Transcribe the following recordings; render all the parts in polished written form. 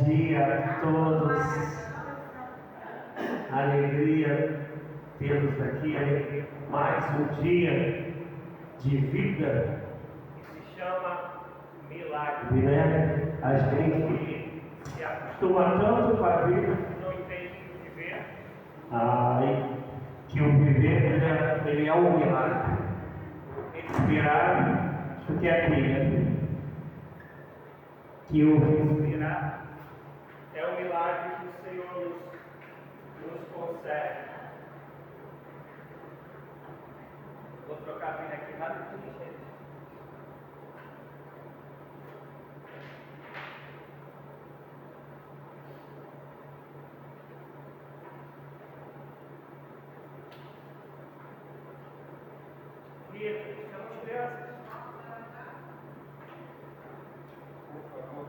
dia a todos. Alegria tê-los aqui, mais um dia de vida que se chama milagre, né? A gente se acostuma tanto com a vida que não entende o viver. Que o viver ele é um milagre. Respirar, isso que é vida. Que o respirar é um milagre que o Senhor nos concede. Vou trocar a pilha aqui rapidinho, gente. Rita, chama as crianças. Por favor.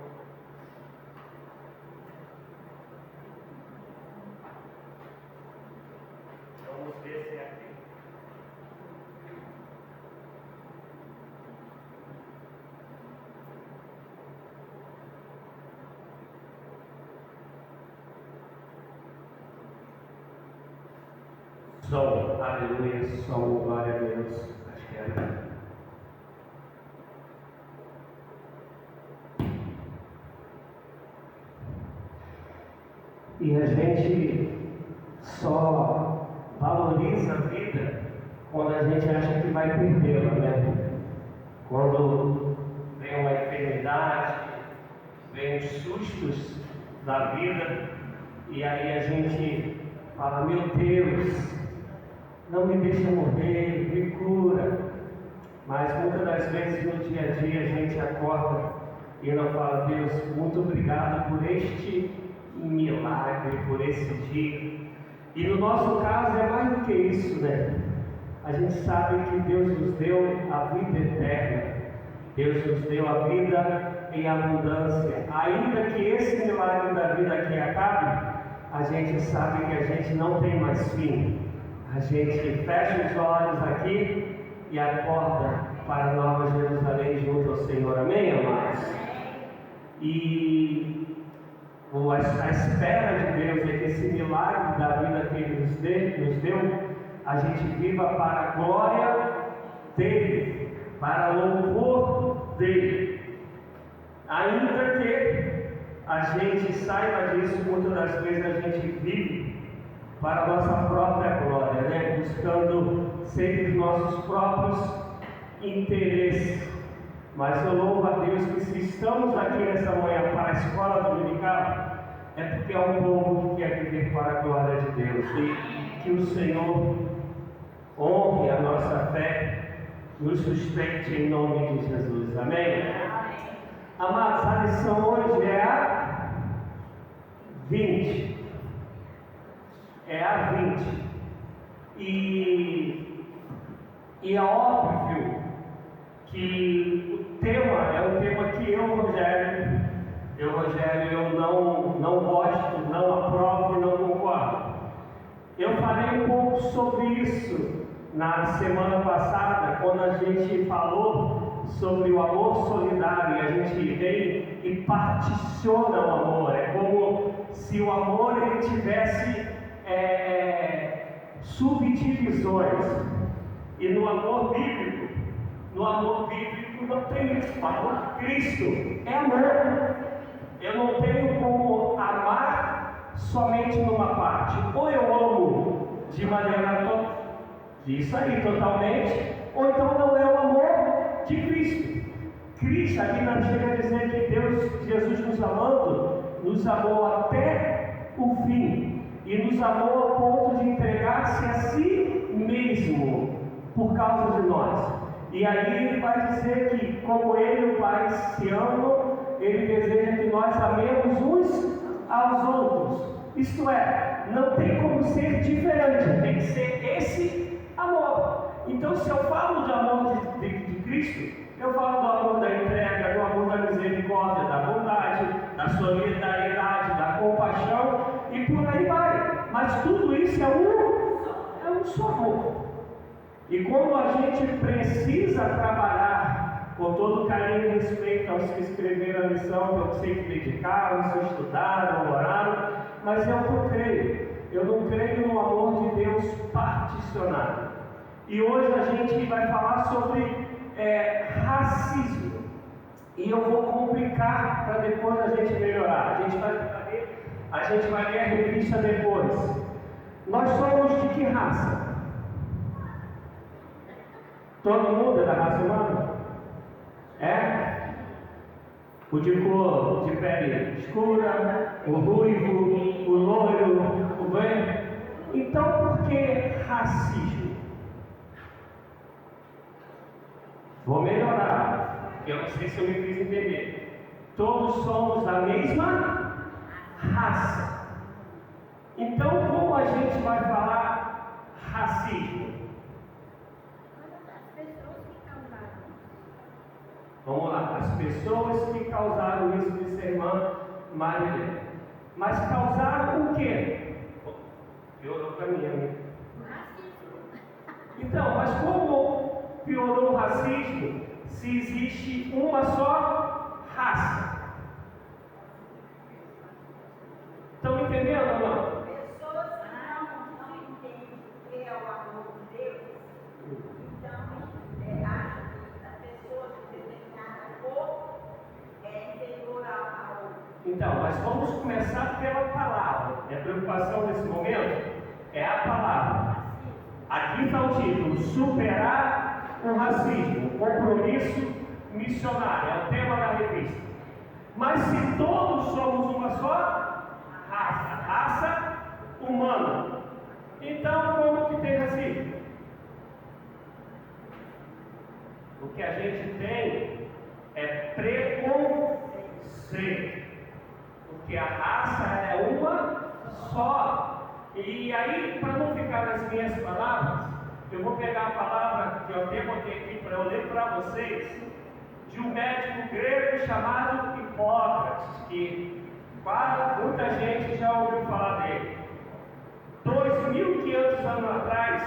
Vamos ver se é aqui. Som, aleluia, som, glória a Deus. Acho que era. E a gente só valoriza a vida quando a gente acha que vai perdê-la, né? Quando vem uma enfermidade, vem os sustos da vida, e aí a gente fala: meu Deus, não me deixa morrer, me cura. Mas muitas das vezes no dia a dia a gente acorda e não fala: Deus, muito obrigado por este milagre, por esse dia. E no nosso caso é mais do que isso, né? A gente sabe que Deus nos deu a vida eterna, Deus nos deu a vida em abundância. Ainda que esse milagre da vida aqui acabe, a gente sabe que a gente não tem mais fim. A gente fecha os olhos aqui e acorda para a Nova Jerusalém junto ao Senhor. Amém, amados? E a espera de Deus é que esse milagre da vida que Ele nos deu, a gente viva para a glória dEle, para louvor dEle. Ainda que a gente saiba disso, muitas das vezes a gente vive para a nossa própria glória, né? Buscando sempre os nossos próprios interesses. Mas eu louvo a Deus que se estamos aqui nessa manhã para a escola dominical, é porque é um povo que quer viver para a glória de Deus. E que o Senhor honre a nossa fé, nos sustente em nome de Jesus. Amém? Amados, a lição hoje é a 20. É a 20. E é óbvio que o tema é um tema que eu, Rogério, não gosto, não aprovo e não concordo. Eu falei um pouco sobre isso na semana passada, quando a gente falou sobre o amor solidário, e a gente vem e particiona o amor. É como se o amor ele tivesse subdivisões. E no amor bíblico não tem isso. O amor de Cristo é amor. Eu não tenho como amar somente numa parte. Ou eu amo de maneira totalmente, ou então não é o amor de Cristo. Cristo, a Bíblia chega a dizer que Jesus nos amou até o fim, e nos amou ao ponto de entregar-se a si mesmo por causa de nós. E aí ele vai dizer que, como ele e o Pai se amam, ele deseja que nós amemos uns aos outros. Isto é, não tem como ser diferente, tem que ser esse amor. Então, se eu falo do amor de Cristo, eu falo do amor da entrega, do amor da misericórdia, da bondade, da solidariedade, da compaixão e por aí vai. Mas tudo isso é um só amor. E como a gente precisa trabalhar com todo carinho e respeito aos que escreveram a lição, que eu sei que dedicaram, se estudaram, oraram, mas é o que eu creio. Eu não creio no amor de Deus particionado. E hoje a gente vai falar sobre racismo. E eu vou complicar para depois a gente melhorar. A gente vai ler a revista depois. Nós somos de que raça? Todo mundo é da raça humana? É? O de cor, de pele escura, o ruivo, o loiro, o branco. Então por que racismo? Vou melhorar. Eu não sei se eu me fiz entender. Todos somos da mesma raça. Então como a gente vai falar racismo? Vamos lá, as pessoas que causaram isso, disse a irmã Marilene. Mas causaram o quê? Piorou para mim, amigo. Então, mas como piorou o racismo se existe uma só raça? Estão entendendo ou não? Pessoas que não entendem o que é o amor de Deus, então acham que a pessoa de determinada cor é inferior a outra. Então, mas vamos começar pela palavra. A preocupação nesse momento é a palavra. Aqui está o título: superar o racismo, compromisso missionário, é o tema da revista. Mas se todos somos uma só raça humana, então como que tem racismo? O que a gente tem é preconceito, porque a raça é uma só. E aí, para não ficar nas minhas palavras, eu vou pegar a palavra que eu até botei aqui para eu ler para vocês, de um médico grego chamado Hipócrates, que muita gente já ouviu falar dele. 2.500 anos atrás,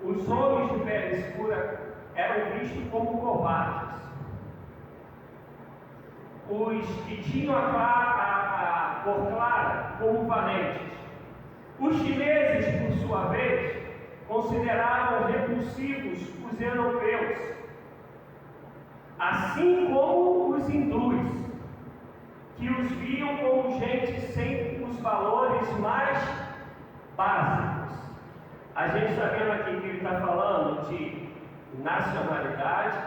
os homens de pele escura eram vistos como covardes. Os que tinham a cor clara como valentes. Os chineses, por sua vez, consideravam repulsivos os europeus, assim como os hindus, que os viam como gente sem os valores mais básicos. A gente está vendo aqui que ele está falando de nacionalidade,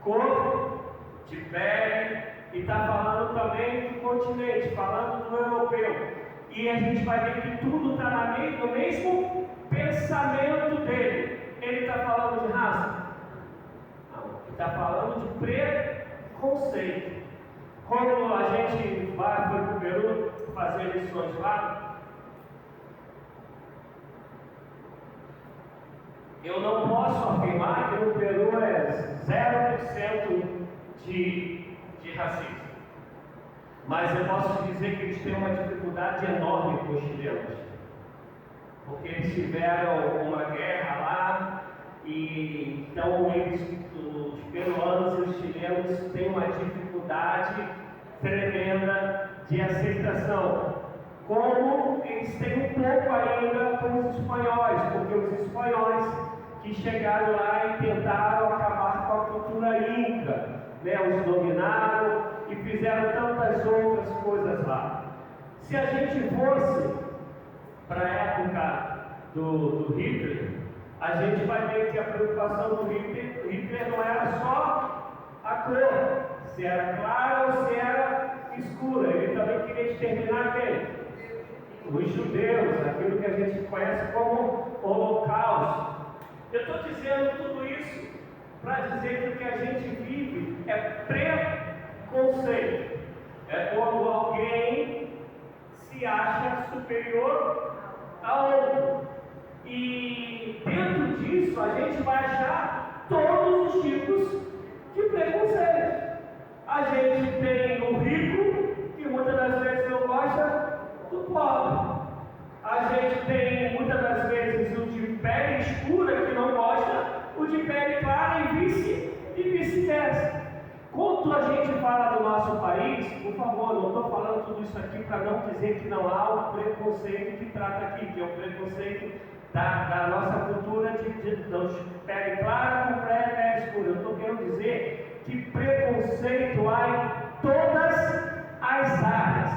cor de pele, e está falando também do continente, falando do europeu. E a gente vai ver que tudo está no mesmo pensamento dele. Ele está falando de raça? Não, ele está falando de preconceito. Quando a gente foi para o Peru fazer lições lá, eu não posso afirmar que no Peru é 0% de racismo. Mas eu posso dizer que eles têm uma dificuldade enorme com os chilenos. Porque eles tiveram uma guerra lá, e então os peruanos e os chilenos têm uma dificuldade tremenda de aceitação. Como eles têm um pouco ainda com os espanhóis, porque os espanhóis que chegaram lá e tentaram acabar com a cultura inca, os dominaram e fizeram tantas outras coisas lá. Se a gente fosse para a época do Hitler, a gente vai ver que a preocupação do Hitler não era só a cor, se era clara ou se era escura. Ele também queria exterminar quem? Os judeus, aquilo que a gente conhece como Holocausto. Eu estou dizendo tudo isso para dizer que o que a gente vive é preconceito. É quando alguém se acha superior a outro. E dentro disso a gente vai achar todos os tipos de preconceito. A gente tem o rico, que muitas das vezes não gosta do pobre. A gente tem muitas das vezes o de pele escura que não gosta, o de pele clara e vice-versa. isso aqui para não dizer que não há o preconceito que trata aqui, que é o preconceito da nossa cultura de pele clara com pele escura. Eu estou querendo dizer que preconceito há em todas as áreas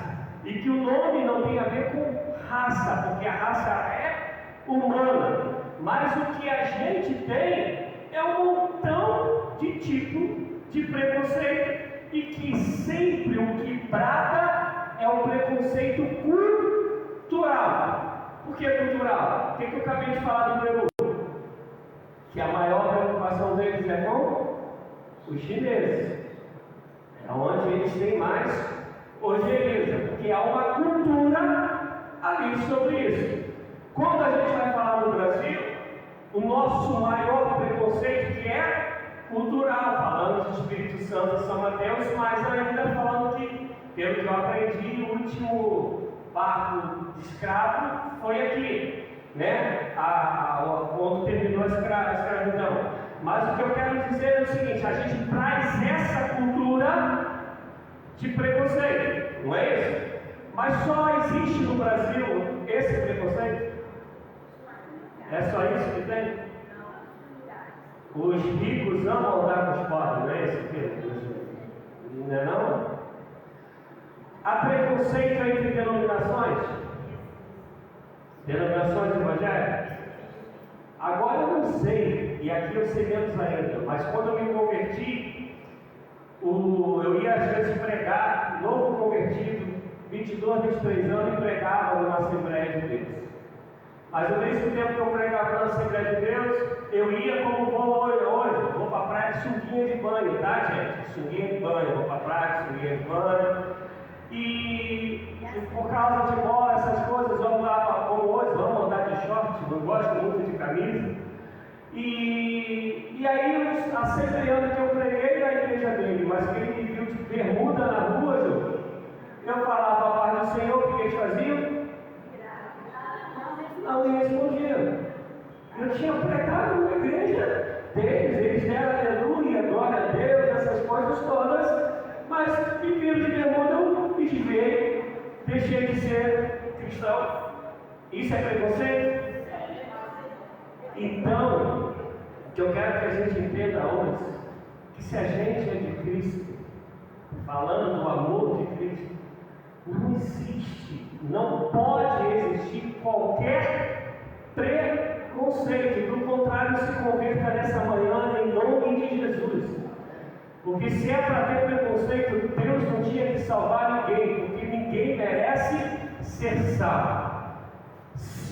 e que o nome não tem a ver com raça, porque a raça é humana, mas o que a gente tem é um montão de tipo de preconceito e que sempre o que brada é o preconceito cultural. Por que cultural? O que eu acabei de falar do Peru? Que a maior preocupação deles é com os chineses. É onde eles têm mais ojeriza, porque há uma cultura ali sobre isso. Quando a gente vai falar do Brasil, o nosso maior preconceito que é cultural, falando de Espírito Santo e São Mateus, mas ainda falando que, pelo que eu aprendi, o último barco de escravo foi aqui, né? Quando terminou a escravidão. Mas o que eu quero dizer é o seguinte: a gente traz essa cultura de preconceito, não é isso? Mas só existe no Brasil esse preconceito? É só isso que tem? Os ricos amam andar com os pobres, não é isso? Não é não? Há preconceito entre denominações? Denominações evangélicas? Agora eu não sei, e aqui eu sei menos ainda, mas quando eu me converti, eu ia às vezes pregar, novo convertido, 22, 23 anos, e pregava numa Assembleia de Deus. Mas ao mesmo tempo que eu pregava na Assembleia de Deus, eu ia como vou hoje, vou para a praia de sunguinha de banho, tá, gente? Sunguinha de banho, vou para a praia de sunguinha de banho. E por causa de bola, essas coisas, vamos lá, como hoje, vamos andar de short, não gosto muito de camisa. E aí, a assembleando que eu preguei na igreja dele, mas que ele me viu de bermuda na rua, eu falava a paz do Senhor, o que eles faziam? Não me respondiam. Eu tinha pregado na igreja deles, eles deram aleluia, glória a Deus, essas coisas todas, mas me viram de bermuda, eu me desviei, deixei de ser cristão. Isso é preconceito? Então, o que eu quero que a gente entenda hoje, que se a gente é de Cristo, falando do amor de Cristo, não existe, não pode existir qualquer preconceito. Do contrário, se converta nessa manhã em nome de Jesus. Porque se é para ter preconceito, Deus não tinha que salvar ninguém, porque ninguém merece ser salvo.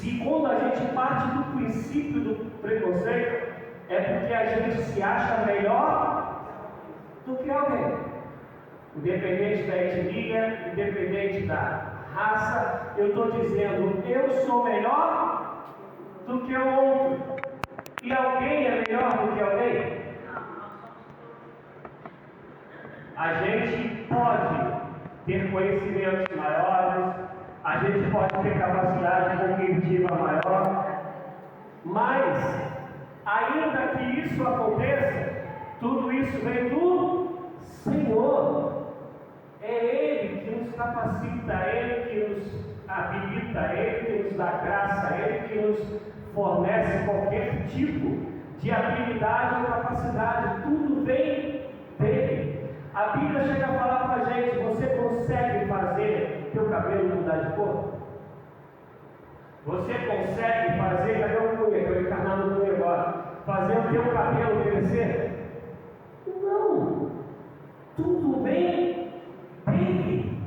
E quando a gente parte do princípio do preconceito, é porque a gente se acha melhor do que alguém. Independente da etnia, independente da raça, eu estou dizendo, eu sou melhor do que o outro. E alguém é melhor do que alguém? A gente pode ter conhecimentos maiores, a gente pode ter capacidade cognitiva maior, mas, ainda que isso aconteça, tudo isso vem do Senhor. É Ele que nos capacita, é Ele que nos habilita, é Ele que nos dá graça, é Ele que nos fornece qualquer tipo de habilidade ou capacidade. Tudo vem dele. A Bíblia chega a falar para a gente: você consegue fazer teu cabelo mudar de cor? Você consegue fazer, cadê o Cunha? Estou encarnando o Cunha agora. Fazer o teu cabelo crescer? Não. Tudo bem dele.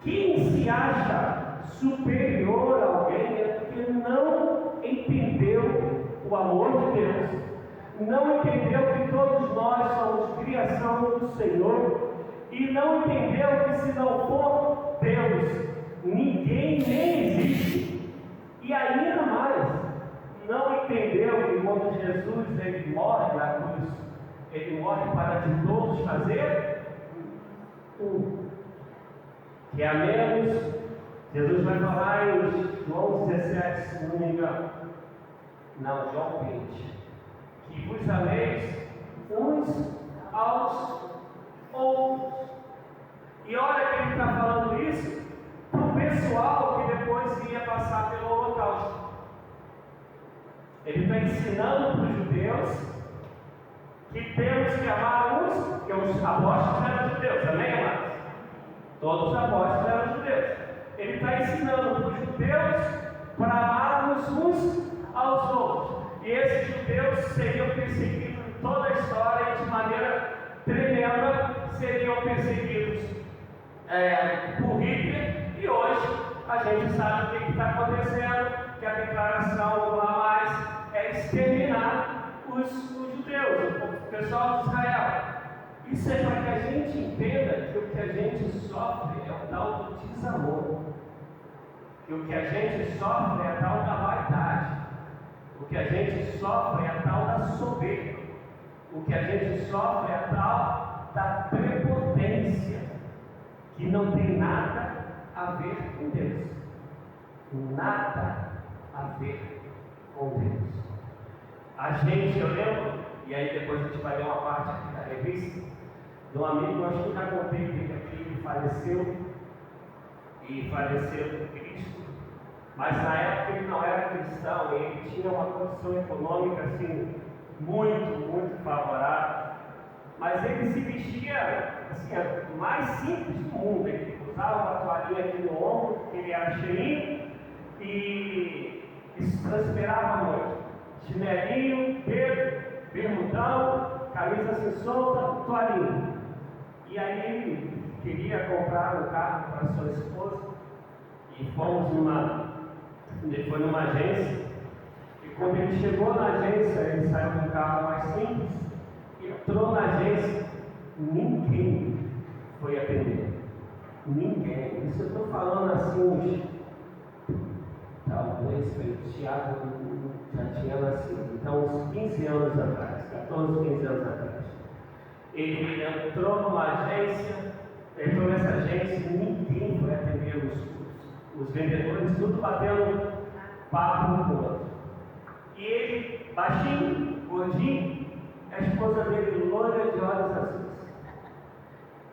Quem se acha superior a alguém é porque não entendeu o amor de Deus, não entendeu que todos nós somos criação do Senhor, e não entendeu que se não for Deus, ninguém nem existe. E ainda mais, não entendeu que quando Jesus ele morre na cruz, ele morre para de todos fazer um. Que é a menos, Jesus vai falar em João 17, se não me engano. Não, João 20. Que vos ameis uns aos outros. E olha que ele está falando isso para o pessoal que depois ia passar pelo Holocausto. Ele está ensinando para os judeus que temos que amar uns, porque os apóstolos eram judeus, amém, amados? Todos os apóstolos eram judeus. Ele está ensinando para os judeus para amarmos uns aos outros. E esses judeus seriam perseguidos em toda a história e de maneira tremenda seriam perseguidos por Hitler. E hoje a gente sabe o que está acontecendo, que a declaração do Hamas é exterminar os judeus, o pessoal de Israel. Isso é para que a gente entenda que o que a gente sofre é o tal do desamor. Que o que a gente sofre é a tal da vaidade. O que a gente sofre é a tal da soberba. O que a gente sofre é a tal da prepotência, que não tem nada a ver com Deus. Nada a ver com Deus. Eu lembro, e aí depois a gente vai ler uma parte aqui da revista, de um amigo, acho que eu já contei dele aqui, ele faleceu com Cristo, mas na época ele não era cristão, ele tinha uma condição econômica assim, muito favorável, mas ele se vestia assim, a mais simples do mundo. Ele usava uma toalhinha aqui no ombro, porque ele era cheinho, e isso transpirava muito. Chinelinho, bermudão, camisa assim solta, toalhinha. E aí ele queria comprar um carro para sua esposa, e ele foi numa agência, e quando ele chegou na agência, ele saiu de um carro mais simples, entrou na agência, ninguém foi atender. Ninguém. Isso eu estou falando assim, talvez o Tiago já tinha nascido, então uns 15 anos atrás, 14, 15 anos atrás. Ele entrou nessa agência e ninguém foi atender os vendedores, tudo batendo papo um com o outro. E ele, baixinho, gordinho, a esposa dele loira de olhos azuis.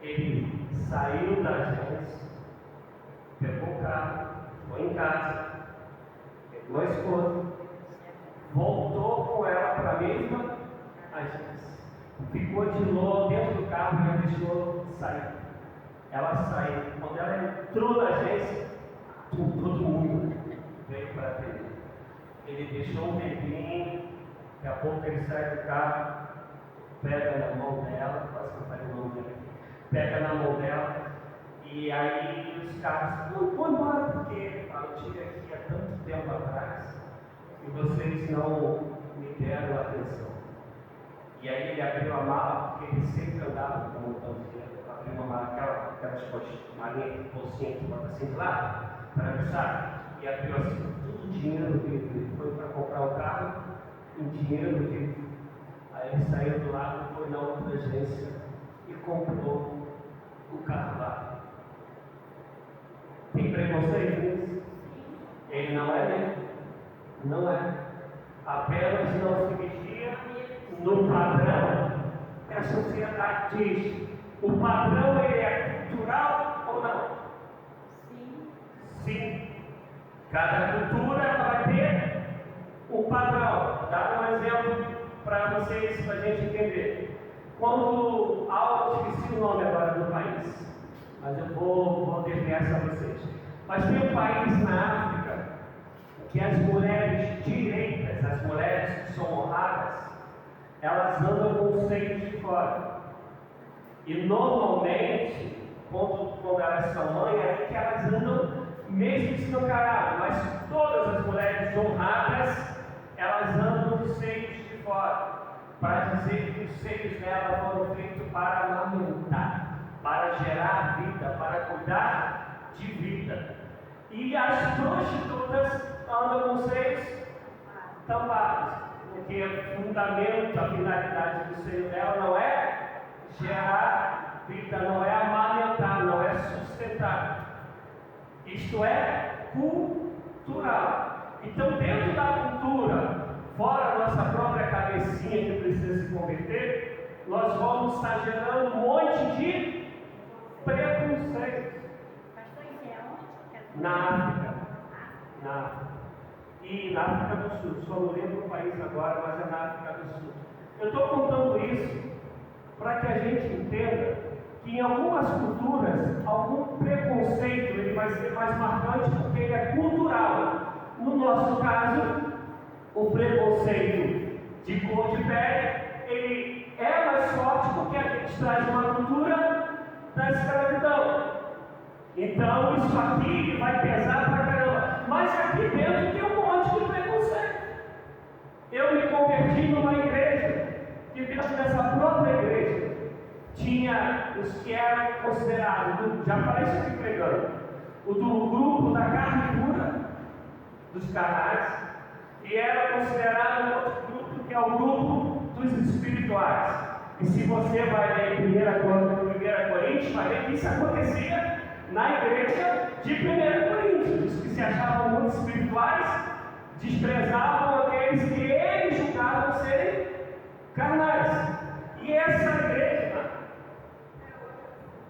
Ele saiu da agência, pegou o carro, foi em casa, pegou a esposa, voltou com ela para a mesma agência. Ficou de novo dentro do carro e a deixou sair. Ela saiu. Quando ela entrou na agência, todo mundo veio para atender. Ele deixou um tempinho, daqui a pouco ele sai do carro, pega na mão dela, quase que eu falei o nome dela, pega na mão dela, e aí os caras, não, vou embora, porque eu tive aqui há tanto tempo atrás, e vocês não me deram atenção. E aí ele abriu a mala, porque ele sempre andava com um montão de dinheiro, abriu uma mala, aquelas malinhas de bolsinha que bota assim de lado, para avisar, e abriu assim, tudo o dinheiro dele, ele foi para comprar o carro, o dinheiro dele. Aí ele saiu do lado, foi na outra agência e comprou o carro lá. Tem preconceito nisso? Ele não é negro, não é. Apenas não se vestia no padrão que a sociedade diz. O padrão ele é cultural ou não? Sim. Cada cultura vai ter um padrão. Vou dar um exemplo para vocês, para a gente entender. Quando esqueci o nome agora do país, mas eu vou desviar essa a vocês. Mas tem um país na África que as mulheres direitas, as mulheres que são honradas, elas andam com os seios de fora. E normalmente, quando elas são mães, é que elas andam mesmo escancaradas, mas todas as mulheres honradas, elas andam com os seios de fora, para dizer que os seios dela foram feitos para amamentar, para gerar vida, para cuidar de vida. E as prostitutas andam com os seios tampados, porque o fundamento, a finalidade do seio dela não é gerar vida, não é amamentar, não é sustentar. Isto é cultural. Então, dentro da cultura, fora a nossa própria cabecinha que precisa se converter, nós vamos estar gerando um monte de preconceitos. Pastor, isso é onde? Na África. Na África. E na África do Sul. Só não lembro o país agora, mas é na África do Sul. Eu estou contando isso para que a gente entenda que em algumas culturas, algum preconceito ele vai ser mais marcante porque ele é cultural. No nosso caso, o preconceito de cor de pele, ele é mais forte porque a gente traz uma cultura da escravidão. Então isso aqui vai pesar pra caramba. Mas aqui dentro tem um monte de preconceito. Eu me converti numa igreja que dentro dessa própria igreja tinha os que eram considerados, já falei isso aqui pregando, o do grupo da carne pura, dos carnais, e era considerado um outro grupo que é o grupo dos espirituais. E se você vai ler em 1 Coríntios, vai ver que isso acontecia na igreja de 1 Coríntios. Os que se achavam muito espirituais desprezavam aqueles que eles julgavam serem carnais. E essa igreja,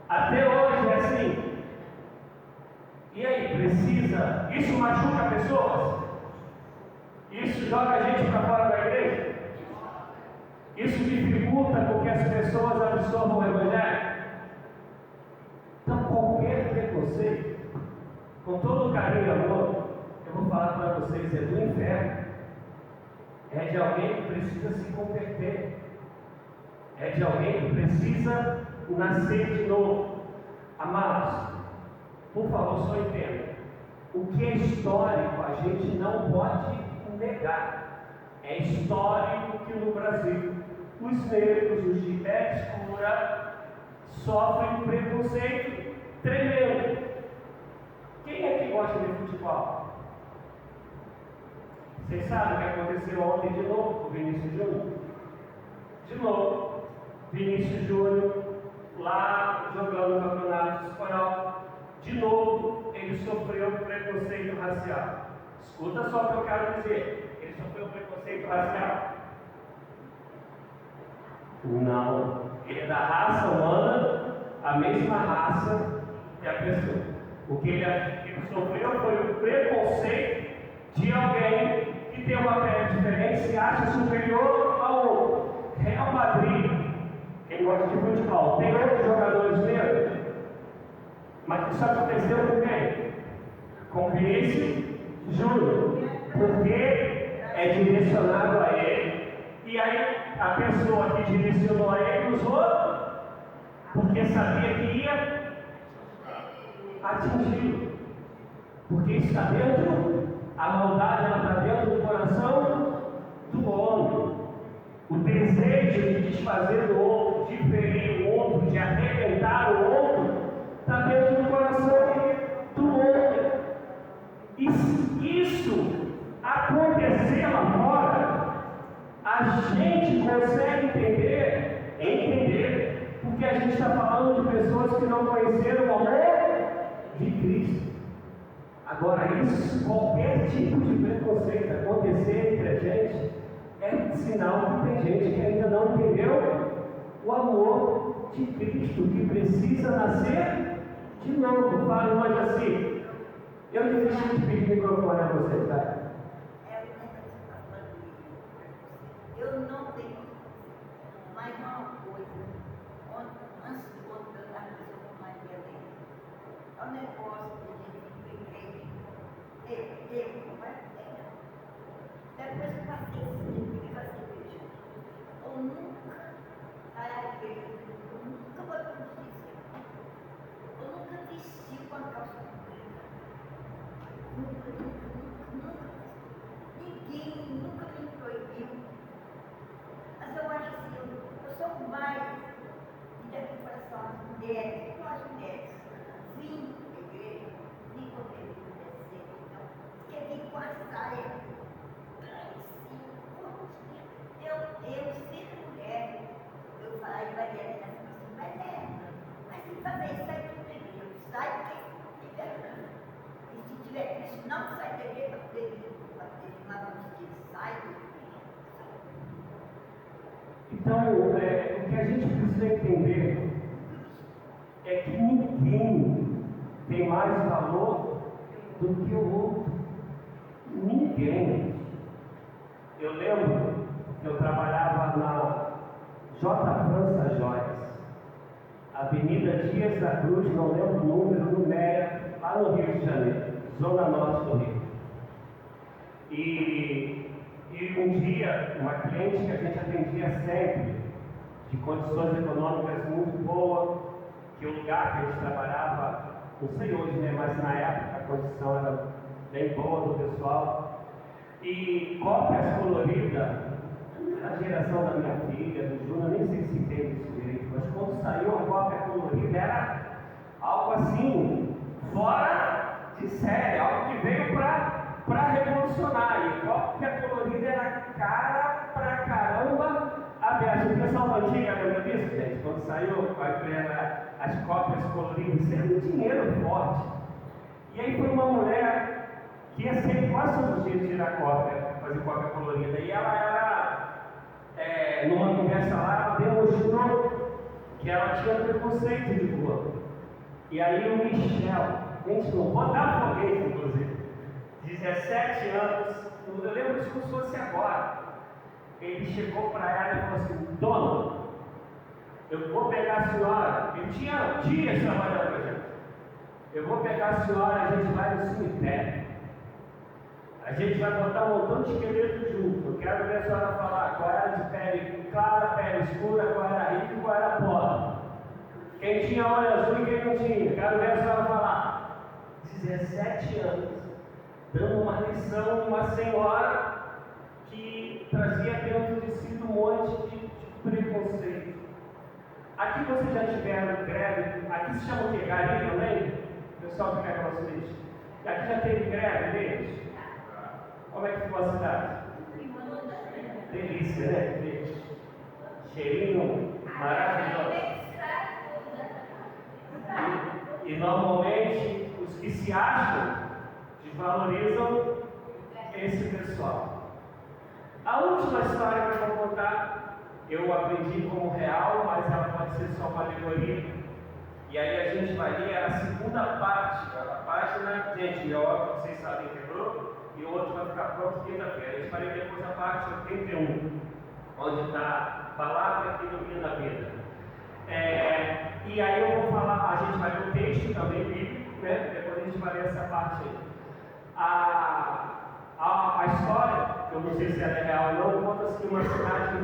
até hoje é assim. E aí, precisa? Isso machuca pessoas? Isso joga a gente para fora da igreja? Isso dificulta com que as pessoas absorvam o Evangelho? Então, qualquer preconceito, com todo carinho e amor, eu vou falar para vocês, é do inferno. É de alguém que precisa se converter. É de alguém que precisa nascer de novo. Amados, por favor, só entenda. O que é histórico, a gente não pode negar. É histórico que no Brasil, os negros, os de pele escura, sofrem preconceito tremendo. Quem é que gosta de futebol? Vocês sabem o que aconteceu ontem de novo com o Vinícius Júnior? De novo, Vinícius Júnior, lá jogando no Campeonato Espanhol, de novo ele sofreu preconceito racial. Escuta só o que eu quero dizer. Ele sofreu preconceito racial? Não. Ele é da raça humana, a mesma raça que a pessoa. O que ele sofreu foi o preconceito de alguém que tem uma pele diferente, se acha superior ao Real Madrid. Quem gosta de futebol. Tem outros jogadores negros? Mas isso aconteceu com quem? Com Vinícius Júnior. Porque é direcionado a ele. E aí a pessoa que direcionou a ele usou porque sabia que ia atingi-lo. Porque está dentro, a maldade ela está dentro do coração do homem. O desejo de desfazer do outro, de ferir o outro, de arrebentar o outro, está dentro do coração do homem. E se isso acontecer lá fora, a gente consegue entender, porque a gente está falando de pessoas que não conheceram o amor de Cristo. Agora, isso, qualquer tipo de preconceito acontecer entre a gente, é sinal que tem gente que ainda não entendeu o amor de Cristo, que precisa nascer de novo. Fala mais assim. Eu desisti de pedir microfone a você, tá? Eu não tenho mais uma coisa, antes de botar a pessoa com mais violência. É um negócio de igreja, vai ter. Depois que passei esse veja, eu nunca saí à igreja, eu nunca vou dizer, eu nunca vesti com a calça comprida. Nunca. Ninguém nunca me proibiu. Mas eu acho assim, eu sou mais de preocupação às mulheres, com as mulheres. Vim à igreja, vim com ele descer, então, porque vim com a saia. Eu sendo mulher, eu falei para ele assim, mas se fazer isso aí tudo bem, eu saio porque liberando. E se tiver Cristo, não sai da igreja, porque uma noite de sai. Então, o que a gente precisa entender é que ninguém tem mais valor do que o outro. Ninguém. Eu lembro que eu trabalhava na J. França Joias, Avenida Dias da Cruz, não lembro o número, no Meia, lá no Rio de Janeiro, zona norte do Rio. E um dia, uma cliente que a gente atendia sempre, de condições econômicas muito boas, que o lugar que a gente trabalhava, não sei hoje, né, mas na época a condição era bem boa do pessoal, e cópias coloridas, a geração da minha filha, do Júnior, nem sei se teve isso direito, mas quando saiu a cópia colorida era algo assim, fora de série, algo que veio para revolucionar. E cópia colorida era cara pra caramba. A versão antiga, lembra disso, gente? Quando saiu as cópias coloridas, isso era um dinheiro forte. E aí foi uma mulher que ia ser quase todo dia tirar cópia, fazer cópia colorida. E ela era, numa conversa lá, ela demonstrou que ela tinha preconceito de cor. E aí o Michel, gente, não vou dar foguete, inclusive, 17 anos, eu lembro disso como se fosse agora. Ele chegou para ela e falou assim: dona, eu vou pegar a senhora. Ele tinha dias trabalhando com a gente. Eu vou pegar a senhora, a gente vai no cemitério. A gente vai botar um montão de esqueleto junto. Eu quero ver a senhora falar qual era de pele clara, pele escura, qual era rico e qual era pobre. Quem tinha olho azul e quem não tinha. Quero ver a senhora falar. 17 anos, dando uma lição de uma senhora que trazia dentro de si um monte de preconceito. Aqui vocês já tiveram greve, aqui se chama o quê? Garimpo também? O pessoal fica com vocês. Aqui já teve greve deles? Como é que ficou a cidade? Delícia, né, gente? Cheirinho maravilhoso. E normalmente os que se acham desvalorizam esse pessoal. A última história que eu vou contar, eu aprendi como real, mas ela pode ser só uma alegoria. E aí a gente vai ler a segunda parte. A página, gente, óbvio que vocês sabem que quebrou, e o outro vai ficar pronto quinta-feira. A gente vai ler depois a parte 81, onde está a palavra que ilumina a vida. E aí eu vou falar, a gente vai ler o texto também bíblico, né? Depois a gente vai ler essa parte aí. A história, eu não sei se ela é real ou não, conta-se que uma cidade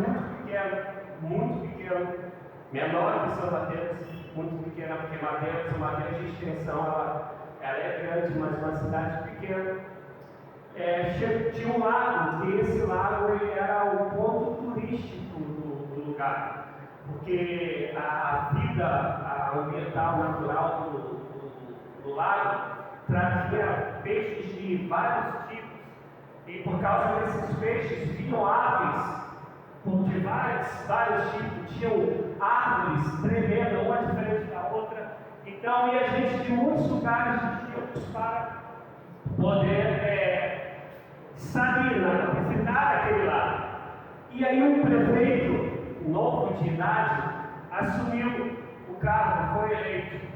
muito pequena, menor que São Mateus, muito pequena, porque Mateus de extensão, ela é grande, mas uma cidade pequena. Tinha um lago, e esse lago ele era o ponto turístico do lugar, porque a vida ambiental, natural do lago trazia peixes de vários tipos, e por causa desses peixes vinham aves de vários tipos, tinham árvores tremendas, uma diferente da outra. Então, e a gente de muitos lugares tínhamos para poder sair, visitar aquele lago. E aí um prefeito novo de idade assumiu o cargo, foi eleito.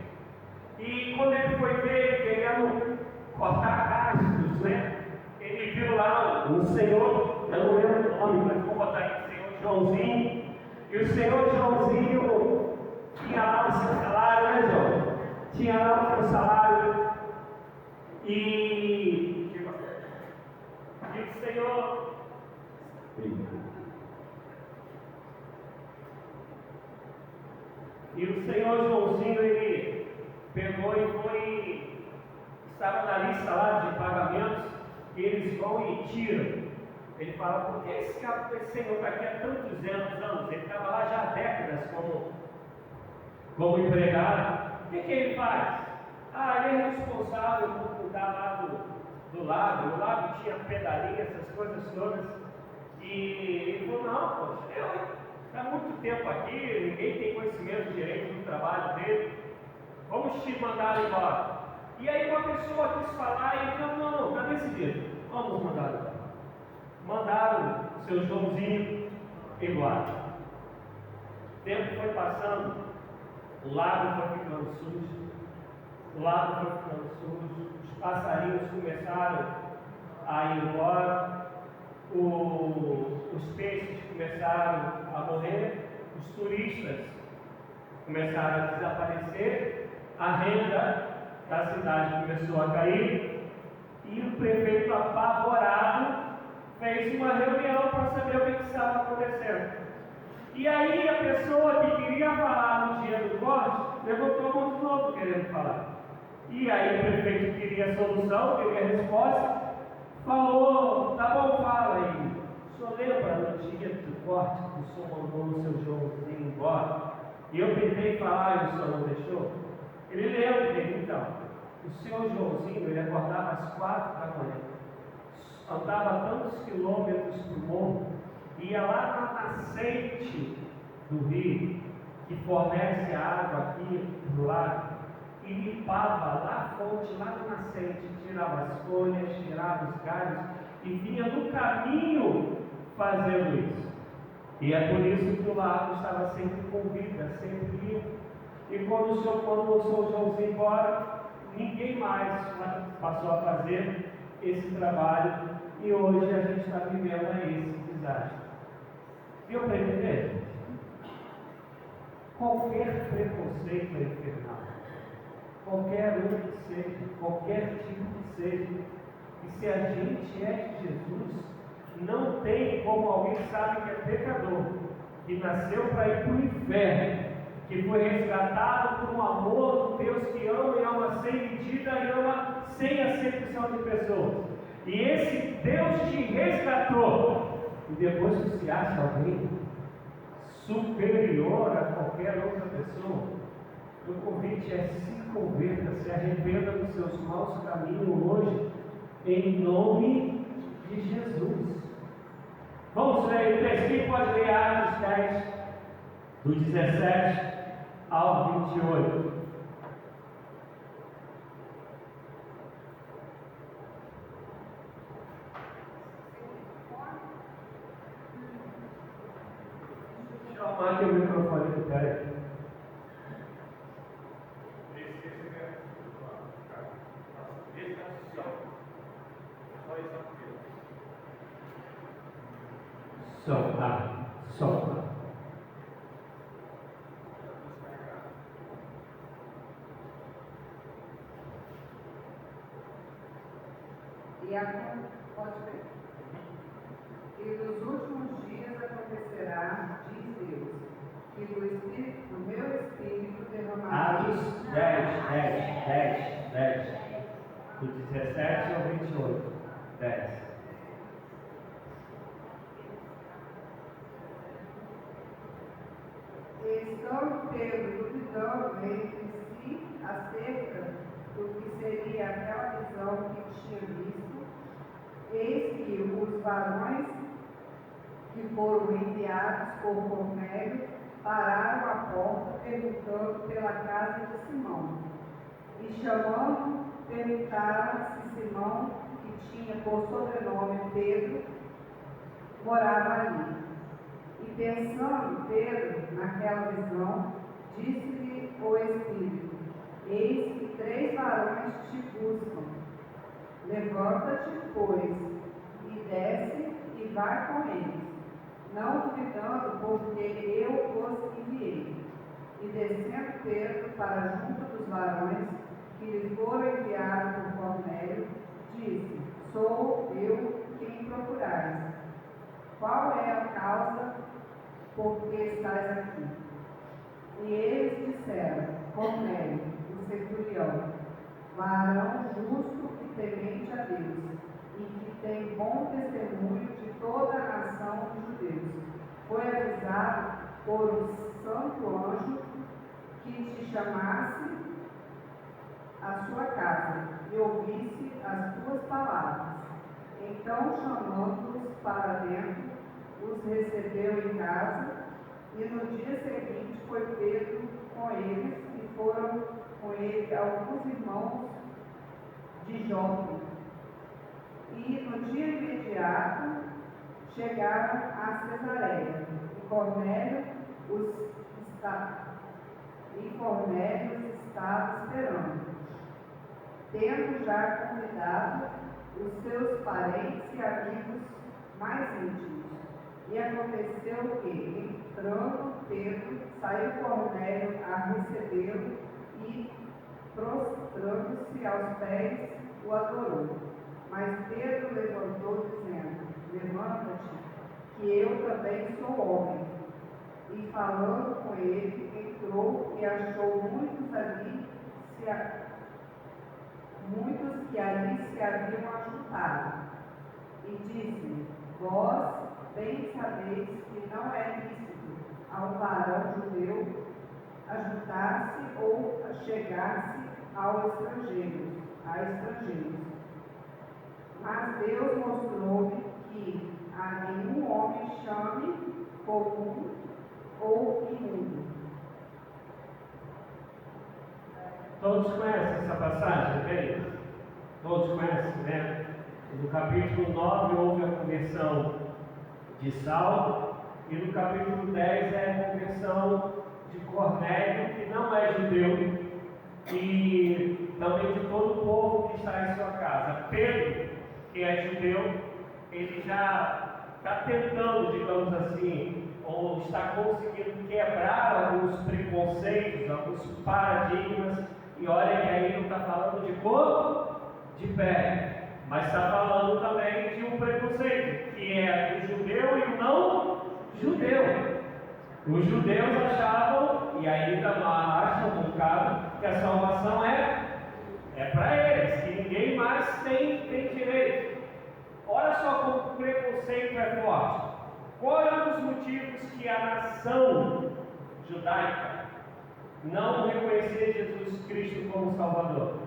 E quando ele foi ver, querendo cortar gastos, né? Ele viu lá o senhor, eu não lembro o nome, mas vou botar aí, o senhor Joãozinho. E o senhor Joãozinho tinha lá o seu salário, né, João? Tinha lá o seu salário. E o senhor. E o senhor Joãozinho, ele pegou e estava na lista lá de pagamentos, e eles vão e tiram. Ele fala: por que esse senhor está aqui há tantos anos? Ele estava lá já há décadas como empregado. O que ele faz? Ele é responsável por cuidar lá do lago. O lago tinha pedalinha, essas coisas todas. E ele falou: não, poxa, está muito tempo aqui, ninguém tem conhecimento direito do trabalho dele, vamos te mandar embora. E aí uma pessoa quis falar e ele falou: não, está decidido, vamos mandar embora. Mandaram o seu Joãozinho embora. O tempo foi passando O lago foi ficando sujo, os passarinhos começaram a ir embora, os peixes começaram a morrer, os turistas começaram a desaparecer, a renda da cidade começou a cair, e o prefeito, apavorado, fez uma reunião para saber o que estava acontecendo. E aí a pessoa que queria falar no dia do corte levantou a mão de novo querendo falar. E aí o prefeito queria solução, queria resposta, falou: tá bom, fala aí. O senhor lembra no dia do corte que o senhor mandou o seu Joãozinho embora? E eu tentei falar e o senhor não deixou? Ele lembra dele, então. O seu Joãozinho, ele acordava às 4 da manhã, andava tantos quilômetros para o morro, ia lá na nascente do rio, que fornece a água aqui do lago, e limpava lá a fonte, lá na nascente, tirava as folhas, tirava os galhos, e vinha no caminho fazendo isso. E é por isso que o lago estava sempre com vida, sempre limpo. E quando o senhor mandou o seu Joãozinho embora, ninguém mais passou a fazer esse trabalho, e hoje a gente está vivendo esse desastre. Deu para entender? Qualquer preconceito é infernal, qualquer um que seja, qualquer tipo que seja, e se a gente é de Jesus, não tem como alguém sabe que é pecador, que nasceu para ir para o inferno, que foi resgatado por um amor de Deus que ama e ama sem medida e ama sem acepção de pessoas. E esse Deus te resgatou, e depois você acha alguém superior a qualquer outra pessoa, o convite é: se converta, se arrependa dos seus maus caminhos hoje, em nome de Jesus. Vamos ler o texto. Quem pode ler Atos 10, do 17 ao 28? Deixa eu arrumar aqui o microfone aqui, peraí. Solta. Pode ver. E nos últimos dias acontecerá, diz Deus, que do meu Espírito derramará. Atos 10, do 17 ao 28. 10. Estão duvidando entre si acerca do que seria aquela visão que tinha visto. Eis que os varões que foram enviados por Cornélio pararam à porta, perguntando pela casa de Simão. E chamando, perguntaram se Simão, que tinha por sobrenome Pedro, morava ali. E pensando Pedro naquela visão, disse-lhe o Espírito: eis que 3 varões te buscam. Levanta-te, pois, e desce e vai com eles, não duvidando, porque eu os enviei. E descendo Pedro para junto dos varões que lhe foram enviados por Cornélio, disse: sou eu quem procurais. Qual é a causa por que estais aqui? E eles disseram: Cornélio, o centurião, varão justo e temente a Deus, e que tem bom testemunho de toda a nação dos judeus, foi avisado por um santo anjo que te chamasse à sua casa e ouvisse as tuas palavras. Então, chamando-os para dentro, os recebeu em casa, e no dia seguinte foi Pedro com eles, e foram com ele alguns irmãos de Jope. E no dia imediato chegaram a Cesareia, e Cornélio os e Cornélio estava esperando, tendo já convidado os seus parentes e amigos mais íntimos. E aconteceu que, entrando Pedro, saiu Cornélio a recebê-lo e, prostrando-se aos pés, o adorou. Mas Pedro levantou, dizendo: levanta-te, que eu também sou homem. E falando com ele, entrou e achou muitos que ali se haviam ajuntado. E disse: vós bem sabeis que não é lícito a um varão judeu ajuntar-se ou chegar-se a estrangeiros. Mas Deus mostrou-me que a nenhum homem chame comum ou imundo. Todos conhecem essa passagem, bem? Todos conhecem, né? No capítulo 9 houve a conversão de Saulo, e no capítulo 10 é a conversão de Cornélio, que não é judeu, e também de todo o povo que está em sua casa. Pedro, que é judeu, ele já está tentando, digamos assim, ou está conseguindo quebrar alguns preconceitos, alguns paradigmas, e olha que aí não está falando de corpo, de pé, mas está falando também de um preconceito, que é o judeu e o não judeu. Os judeus achavam, e ainda acham um bocado, que a salvação é para eles, que ninguém mais tem direito. Olha só como o preconceito é forte. Qual é um dos motivos que a nação judaica não reconhecia Jesus Cristo como Salvador?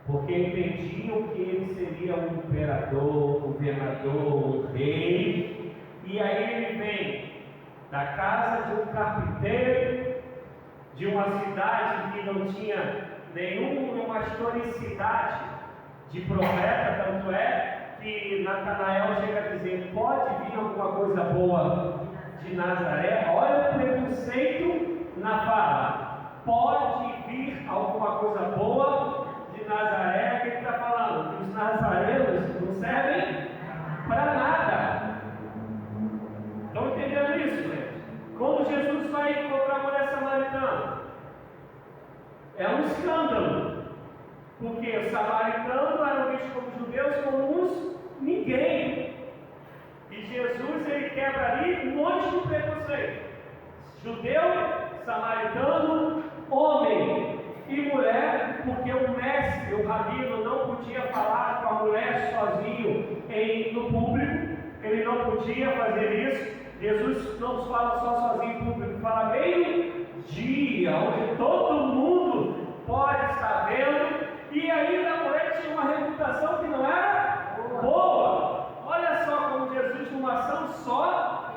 Porque entendiam que ele seria um imperador, governador, um rei, e aí ele vem da casa de um carpinteiro, de uma cidade que não tinha nenhuma historicidade de profeta, tanto é que Natanael chega a dizer: pode vir alguma coisa boa de Nazaré? Olha o preconceito na fala. Pode vir alguma coisa boa de Nazaré? O que ele está falando? Que os nazarenos não servem para nada. Estão entendendo isso, gente? Quando Jesus vai encontrar a mulher samaritana, é um escândalo, porque os samaritanos eram vistos como judeus comuns, ninguém. E Jesus, ele quebra ali um monte de preconceito. Judeu, samaritano, homem e mulher, porque o mestre, o rabino, não podia falar com a mulher sozinho no público, ele não podia fazer isso. Jesus não fala só sozinho em público, fala meio-dia, onde todo mundo pode estar vendo, e aí a mulher tinha uma reputação que não era boa. Olha só como Jesus, numa ação só,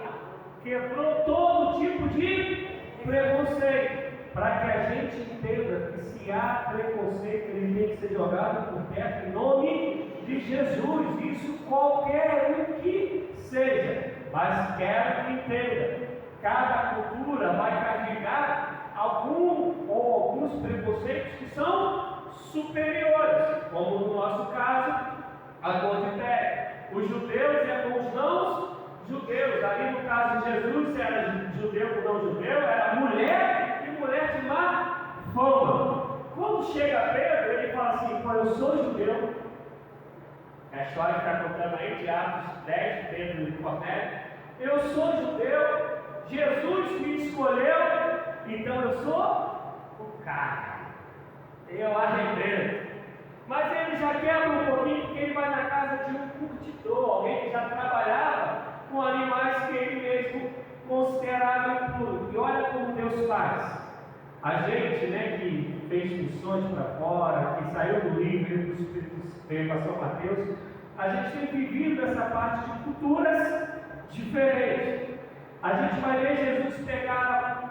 quebrou todo tipo de preconceito, para que a gente entenda que se há preconceito, ele tem que ser jogado por terra em nome de Jesus, isso qualquer um que seja. Mas quero que entenda, cada cultura vai carregar alguns preconceitos que são superiores, como no nosso caso, a cor de pele. Os judeus é com os não judeus. Ali no caso de Jesus, se era judeu com não judeu, era mulher e mulher de má fama. Quando chega Pedro, ele fala assim: pô, eu sou judeu. É a história que está contando aí de Atos 10, de Pedro e Cornélio. Eu sou judeu, Jesus me escolheu, então eu sou o cara. Eu arrebento. Mas ele já quebra um pouquinho, porque ele vai na casa de um curtidor, alguém que já trabalhava com animais que ele mesmo considerava impuros. E olha como Deus faz. A gente, né, que fez missões para fora, que saiu do livro do Espírito veio para São Mateus, a gente tem vivido essa parte de culturas diferentes. A gente vai ver Jesus pegar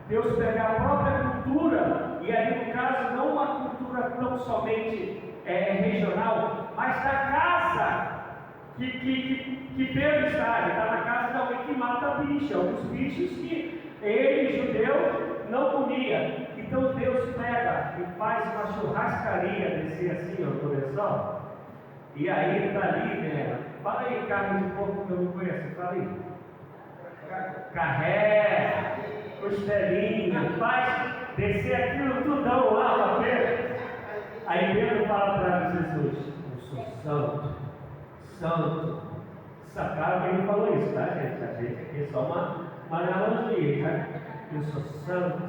Deus pegar a própria cultura, e ali no caso não uma cultura tão somente regional, mas da casa que Pedro está na casa de alguém que mata bicho, alguns bichos que ele, judeu, não comia. Então Deus pega e faz uma churrascaria, descer assim, ó, começou. E aí ele está ali, né? Fala aí, carne de porco que eu não conheço, fala aí. Carré, costelinha, faz descer aquilo tudão lá para Pedro. Aí Pedro fala para Jesus: eu sou santo, santo. Sacaram que ele falou isso, tá, gente? A gente aqui é só uma analogia, tá? Eu sou santo,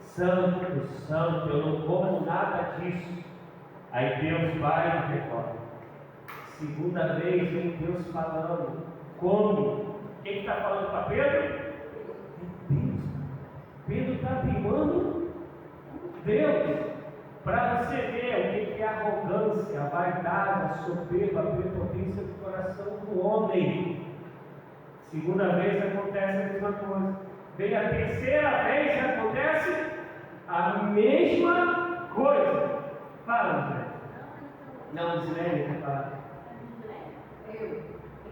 santo, santo, eu não como nada disso. Aí Deus vai e recorda. Segunda vez vem Deus falando: come. Quem está falando para Pedro? É Deus. Pedro está primando Deus. Para você ver o que é a arrogância, a vaidade, a soberba, a prepotência do coração do homem. Segunda vez acontece a mesma coisa. Vem a terceira vez e acontece a mesma coisa. Fala, Zé. Não, Zé, fala.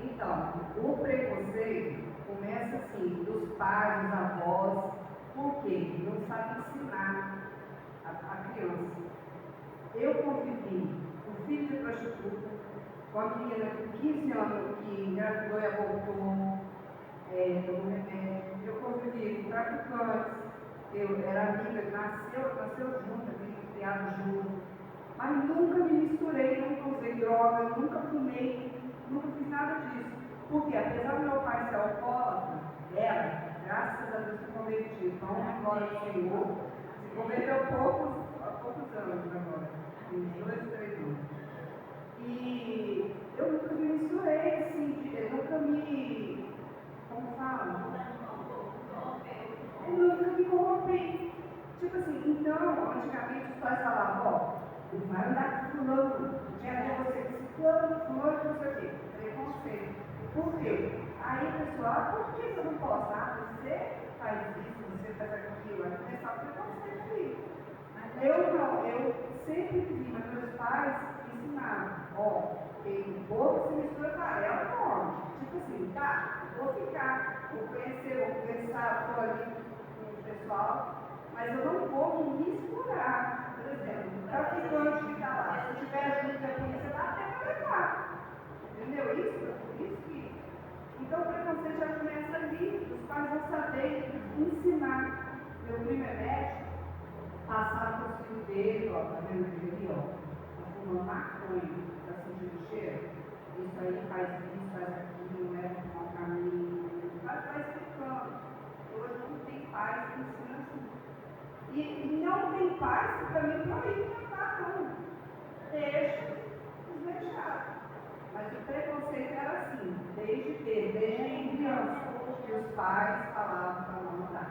Então, o preconceito começa assim, dos pais, dos avós, porque não sabe ensinar a criança. Eu convivi com filho de prostituta, com a menina com 15 anos que engravidou e abortou, eu convivi com traficantes, eu era amiga, nasceu junto, criado junto, mas nunca me misturei, nunca usei droga, nunca fumei, nunca fiz nada disso. Porque apesar do meu pai ser alcoólatra, ela, graças a Deus, se convertiu. Então, agora o Senhor se converteu há poucos anos agora, uns 2, 3 anos. E eu nunca me misturei, assim, eu nunca me, como fala? Eu nunca me corrompi. Tipo assim, então, antigamente os pais falavam, ó, não vai andar com fulano, quer ver você com fulano, não sei o quê. Preconceito. Por quê? Aí o pessoal, por que você não posso? Você faz isso, você faz aquilo, aí começar o preconceito aí. Eu não, eu sempre vi, mas meus pais ensinaram, ó, tem um pouco se mistura com ela, não. Tipo assim, tá, vou ficar, vou conversar, estou ali com o pessoal, mas eu não vou me misturar. Por exemplo, o traficante que está lá, se eu tiver junto da polícia, dá até para levar. Entendeu isso? Que... Então o preconceito já começa ali, os pais vão saber ensinar. Meu primo é médico, passar para os filhos dele, ó, tá vendo ele ali, ó, tá fumando maconha, tá sentindo cheiro, isso aí faz isso, faz aquilo, leva para um caminho, vai explicando. Hoje não tem pais que ensinam assim. E não tem pais que também proíbem cantar, não. Deixa os deixados. Mas o preconceito era assim, desde criança, que os pais falavam para não andar.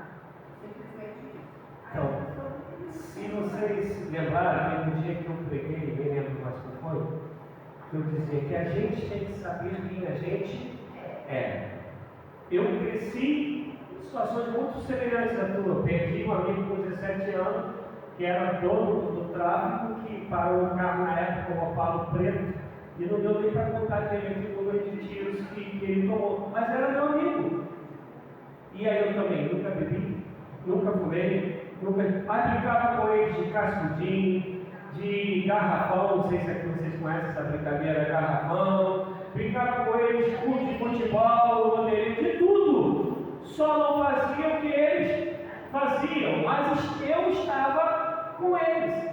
Simplesmente isso. Então, se vocês lembrarem, no dia que eu preguei, ninguém lembra mais como foi, que eu dizia que a gente tem que saber quem a gente é. Eu cresci em situações muito semelhantes à tua. Perdi um amigo com 17 anos, que era dono do tráfico, que parou o carro na época com o Opala preto. E não deu nem para contar direito o número de tiros que ele tomou. Mas era meu amigo. E aí eu também nunca bebi, nunca fumei, nunca. Mas brincava com eles de cascudinho, de garrafão. Não sei se aqui vocês conhecem essa brincadeira, garrafão. Brincava com eles de futebol, bandeirinha, de tudo. Só não fazia o que eles faziam. Mas eu estava com eles.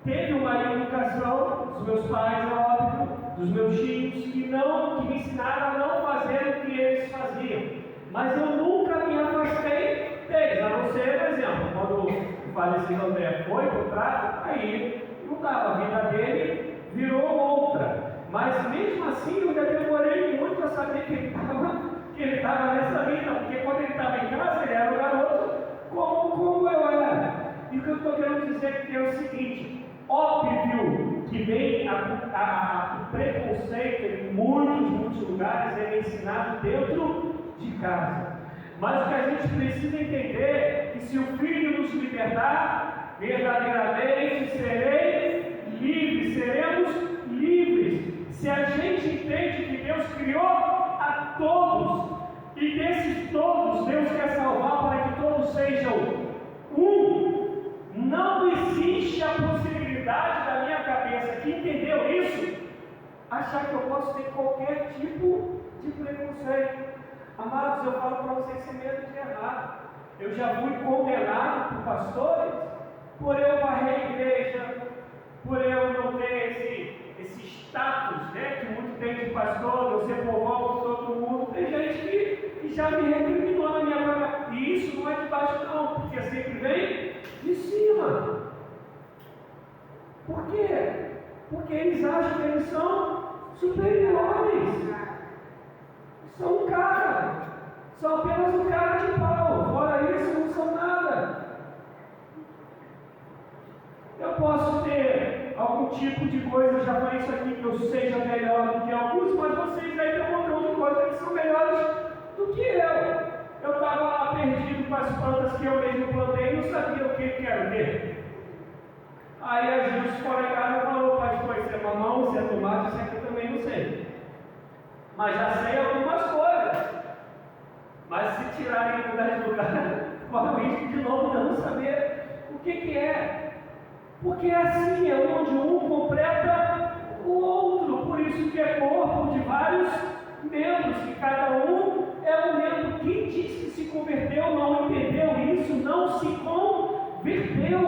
Teve uma educação dos meus pais, é óbvio, dos meus tios, que me ensinaram a não fazer o que eles faziam. Mas eu nunca me afastei deles, a não ser, por exemplo, quando o falecido André foi para o tráfico, aí mudava, a vida dele virou outra. Mas mesmo assim eu ainda demorei muito a saber que ele estava nessa vida, porque quando ele estava em casa, ele era um garoto como eu era. E o que eu estou querendo dizer é o seguinte: óbvio que vem o preconceito em muitos lugares, ele é ensinado dentro de casa. Mas o que a gente precisa entender é que se o Filho nos libertar, verdadeiramente seremos livres. Se a gente entende que possibilidade da minha cabeça que entendeu isso, achar que eu posso ter qualquer tipo de preconceito. Amados, eu falo para vocês sem medo de errar. Eu já fui condenado por pastores por eu varrer a igreja, por eu não ter esse status, né, que muito tem de pastor, eu ser povão com todo mundo. Tem gente que já me recriminou na minha cara. E isso não é de baixo não, porque sempre vem de cima. Por quê? Porque eles acham que eles são superiores. São um cara. São apenas um cara de pau. Fora isso, não são nada. Eu posso ter algum tipo de coisa, eu já falei isso aqui, que eu seja melhor do que alguns, mas vocês aí têm um montão de coisas que são melhores do que eu. Eu estava lá perdido com as plantas que eu mesmo plantei e não sabia o que era ver. Aí a gente foi em casa e falou, pastor, isso é mamão, isso é tomate, isso aqui eu também não sei. Mas já sei algumas coisas. Mas se tirarem o lugar de lugar, corre o risco de novo de não saber o que é. Porque assim é onde um completa o outro. Por isso que é corpo de vários membros, que cada um é um membro. Quem disse que se converteu não entendeu isso, não se converteu.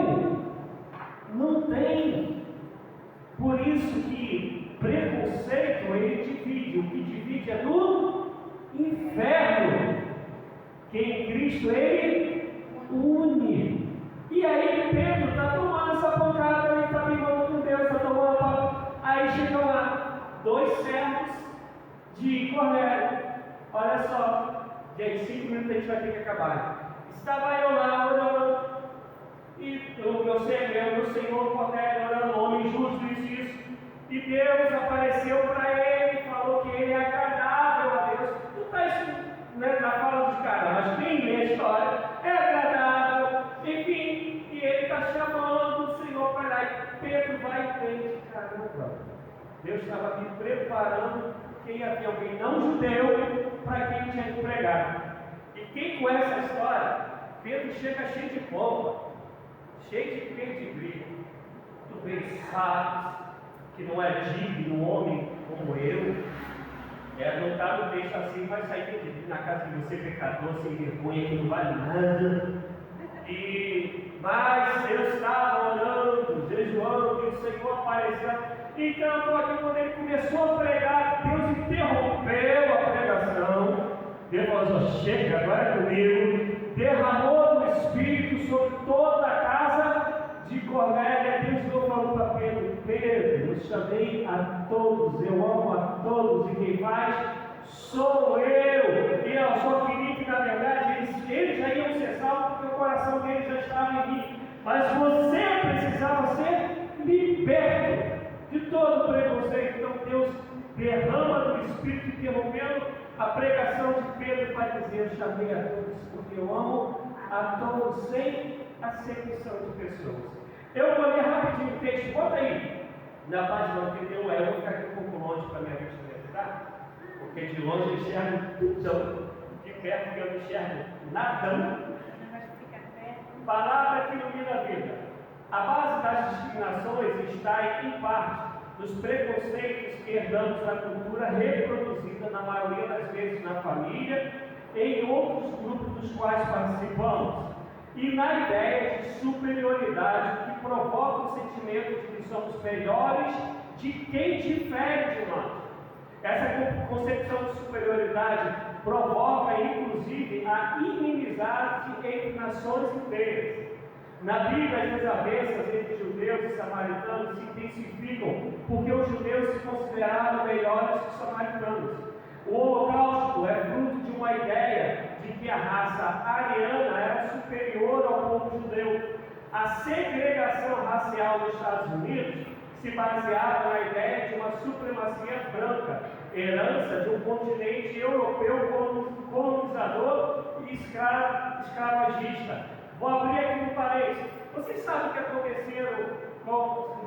Não tem. Por isso que preconceito ele divide. O que divide é no inferno. Que em Cristo ele une. E aí Pedro está tomando essa pancada, ele está brigando com Deus, está tomando pancada. Aí chegam lá 2 servos de Cornélio. Olha só, gente, 5 minutos a gente vai ter que acabar. Estava eu lá orando, e meu Senhor Cornélio orando, homem justo, isso. E Deus apareceu para ele e falou que ele é agradável a Deus. Não está isso, né, na fala dos caras, mas quem lê a história é agradável, enfim, e ele está chamando o Senhor para lá, e Pedro vai e crente, caramba, Deus estava me preparando, porque ia ter alguém não judeu para quem tinha que pregar. E quem conhece a história, Pedro chega cheio de pompa, cheio de pedigree, tu bem sabes que não é digno um homem como eu. Não está no texto assim, vai sair perdido na casa de você, pecador, sem vergonha, que não vale nada. Mas eu estava orando, jejuando, e o Senhor apareceu. Então, estou aqui quando ele começou a pregar, Deus interrompeu a pregação. Deus falou, chega, agora é comigo. Derramou o Espírito sobre toda a casa de Cornélio. Deus ficou falando para Pedro, eu chamei a todos, eu amo a todos, e quem faz sou eu. E eu só queria que, na verdade, eles já iam ser salvos, porque o coração deles já estava em mim. Mas você precisava ser liberto de todo preconceito. Então Deus derrama do Espírito, interrompendo a pregação de Pedro para dizer, eu chamei a todos, porque eu amo a todos, sem acepção de pessoas. Eu vou ler rapidinho o texto, bota aí na página 81, eu vou ficar aqui um pouco longe para minha vista verificar, porque de longe eu enxergo tudo, de perto eu não enxergo nada. Palavra que ilumina a vida. A base das discriminações está em parte dos preconceitos que herdamos da cultura reproduzida na maioria das vezes na família e em outros grupos dos quais participamos. E na ideia de superioridade que provoca o sentimento de que somos melhores de quem difere de nós. Essa concepção de superioridade provoca, inclusive, a inimizade entre nações inteiras. Na Bíblia, as desavenças entre judeus e samaritanos se intensificam porque os judeus se consideravam melhores que os samaritanos. O Holocausto é fruto de uma ideia de que a raça ariana era superior ao povo judeu. A segregação racial nos Estados Unidos se baseava na ideia de uma supremacia branca, herança de um continente europeu colonizador e escravagista. Vou abrir aqui um parênteses. Vocês sabem o que aconteceu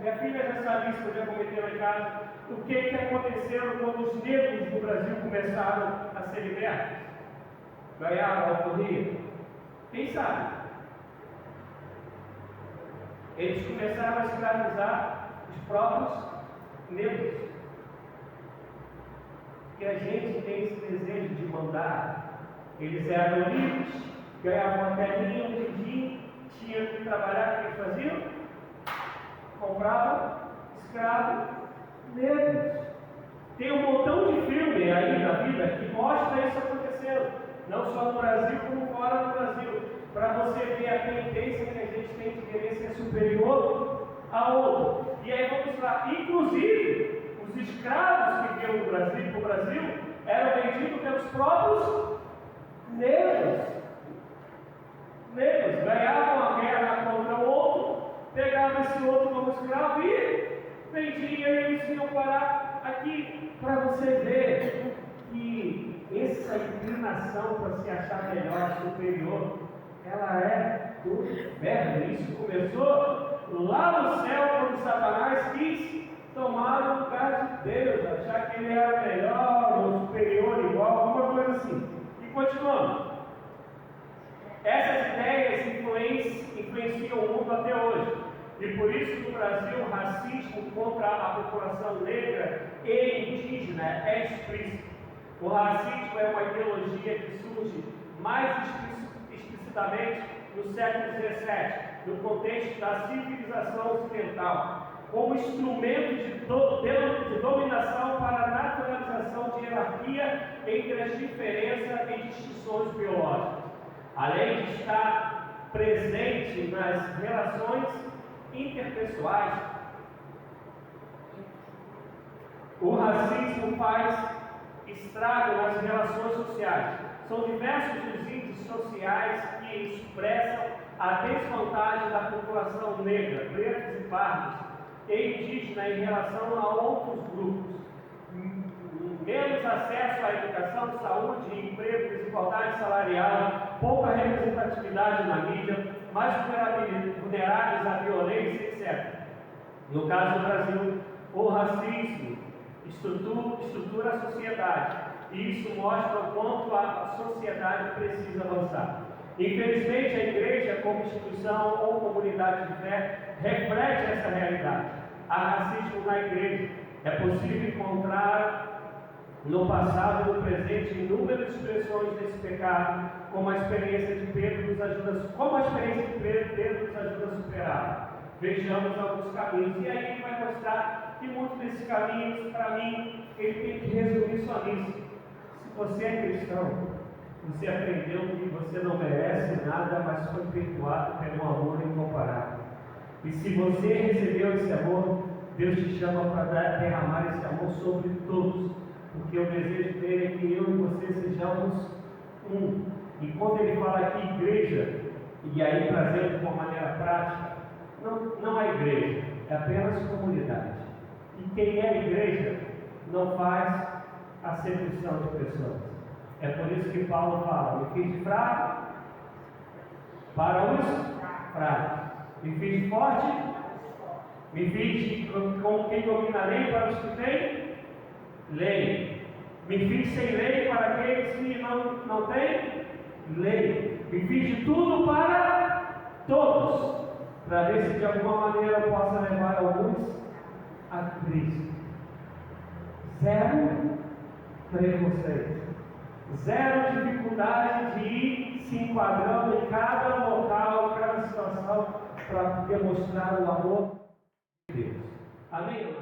minha filha já sabe isso, que eu já comentei lá em casa, o que aconteceu quando os negros do Brasil começaram a ser libertos? Ganharam a alforria? Quem sabe? Eles começaram a escravizar os próprios negros. Que a gente tem esse desejo de mandar. Eles eram livres, ganhavam uma terrinha, um din-din, tinham que trabalhar, o que eles faziam? Compravam escravos negros. Tem um montão de filme aí na vida que mostra isso acontecendo, não só no Brasil como fora do Brasil, para você ver a tendência que a gente tem de querer ser superior a outro. E aí vamos lá, inclusive os escravos que vinham para o Brasil eram vendidos pelos próprios negros. Negros ganhavam a guerra contra o outro, pegavam esse outro como escravo e vendiam, e eles iam parar aqui, para você ver que essa inclinação para se achar melhor, superior, ela é do inferno. Isso começou lá no céu, quando Satanás quis tomar o lugar de Deus, achar que ele era melhor ou superior, igual, alguma coisa assim. E continuando. Essas ideias influenciam o mundo até hoje. E por isso no Brasil o racismo contra a população negra e indígena é explícito. O racismo é uma ideologia que surge mais explicitamente no século XVII, no contexto da civilização ocidental, como instrumento de dominação para a naturalização de hierarquia entre as diferenças e distinções biológicas, além de estar presente nas relações interpessoais. O racismo faz estrago nas relações sociais. São diversos os índices sociais que expressam a desvantagem da população negra, pretos e pardos e indígena em relação a outros grupos. Menos acesso à educação, saúde, emprego, desigualdade salarial, pouca representatividade na mídia, mais vulneráveis à violência, etc. No caso do Brasil, o racismo estrutura a sociedade, e isso mostra o quanto a sociedade precisa avançar. Infelizmente, a igreja, como instituição ou comunidade de fé, reflete essa realidade. Há racismo na igreja. É possível encontrar no passado e no presente inúmeras expressões desse pecado, como a experiência de Pedro nos ajuda, a superar. Vejamos alguns caminhos, e aí ele vai mostrar que muitos desses caminhos, para mim, ele tem que resumir só nisso. Se você é cristão, você aprendeu que você não merece nada, mas foi perdoado pelo amor incomparável. E se você recebeu esse amor, Deus te chama para derramar esse amor sobre todos, porque o desejo dele é que eu e você sejamos um. E quando ele fala aqui igreja, e aí trazendo de uma maneira prática, não é igreja, é apenas comunidade. E quem é igreja não faz acepção de pessoas. É por isso que Paulo fala: me fiz fraco para os fracos, me fiz forte, me fiz com quem domina a lei para os que têm lei, me fiz sem lei para aqueles que não têm lei, me fiz de tudo para todos, para ver se de alguma maneira eu possa levar alguns a Cristo. Zero preconceito, zero dificuldade de ir se enquadrando em cada local, em cada situação, para demonstrar o amor de Deus. Amém?